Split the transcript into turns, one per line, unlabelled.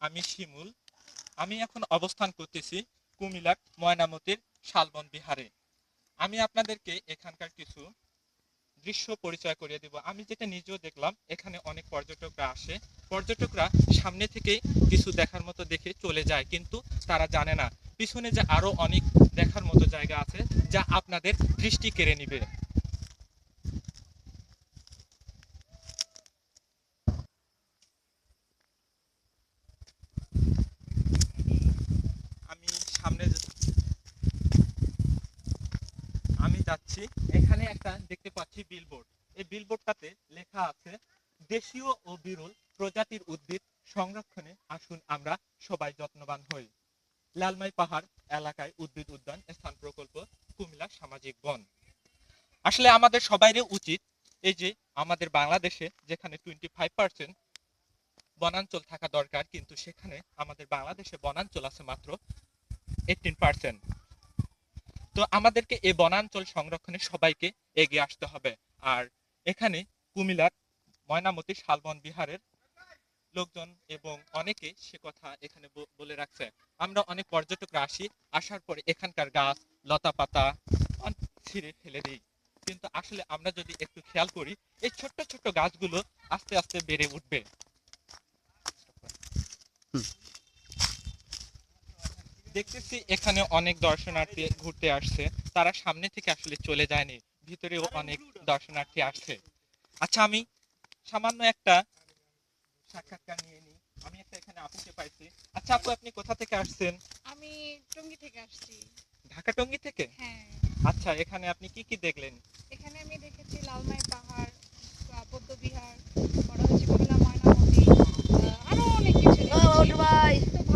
আমি শিমুল। আমি এখন অবস্থান করতেছি কুমিল্লার ময়নামতির শালবন বিহারে। আমি আপনাদেরকে এখানকার কিছু দৃশ্য পরিচয় করিয়ে দিব। আমি যেটা নিজেও দেখলাম, এখানে অনেক পর্যটকরা আসে। পর্যটকরা সামনে থেকেই কিছু দেখার মতো দেখে চলে যায়, কিন্তু তারা জানে না পিছনে যে আরো অনেক দেখার মতো জায়গা আছে, যা আপনাদের দৃষ্টি কেড়ে নিবে। আমি সামনে আমি যাচ্ছি। এখানে একটা দেখতে পাচ্ছি বিলবোর্ড। এই বিলবোর্ডটাতে লেখা আছে, দেশীয় ও বিরল প্রজাতির উদ্ভিদ সংরক্ষণে আসুন আমরা সবাই যত্নবান হই। লালমাই পাহাড় এলাকায় উদ্ভিদ উদ্যান স্থান প্রকল্প, কুমিল্লা সামাজিক বন। আসলে আমাদের সবাইরই উচিত, এই যে আমাদের বাংলাদেশে যেখানে 25% বনাঞ্চল থাকা দরকার, কিন্তু সেখানে আমাদের বাংলাদেশে বনাঞ্চল আছে মাত্র 18%। তো আমাদেরকে এই বনাঞ্চল সংরক্ষণে সবাইকে এগিয়ে আসতে হবে। আর এখানে কুমিল্লার ময়নামতি শালবন বিহারের লোকজন এবং অনেকে সে কথা এখানে বলে রাখছে। আমরা অনেক পর্যটকরা আসি, আসার পরে এখানকার গাছ লতা পাতা ছিঁড়ে ফেলে দিই, কিন্তু আসলে আমরা যদি একটু খেয়াল করি, এই ছোট্ট ছোট্ট গাছগুলো আস্তে আস্তে বেড়ে উঠবে।
হুম।
দেখতেছি এখানে অনেক দর্শনার্থী ঘুরতে আসছে। তারা সামনে থেকে আসলে চলে যায়নি, ভিতরেও অনেক দর্শনার্থী আসছে। আচ্ছা, আমি সামান্য একটা সাক্ষাৎকার নিয়ে নিই। আমি একটা এখানে আপুকে পাইছি। আচ্ছা আপু, আপনি কোথা থেকে আসছেন?
আমি টঙ্গী থেকে আসছি।
ঢাকা টঙ্গী থেকে?
হ্যাঁ।
আচ্ছা, এখানে আপনি কি কি দেখলেন?
এখানে আমি দেখেছি লালমাই পাহাড়, বৌদ্ধবিহার, বড় হচ্ছে কমলা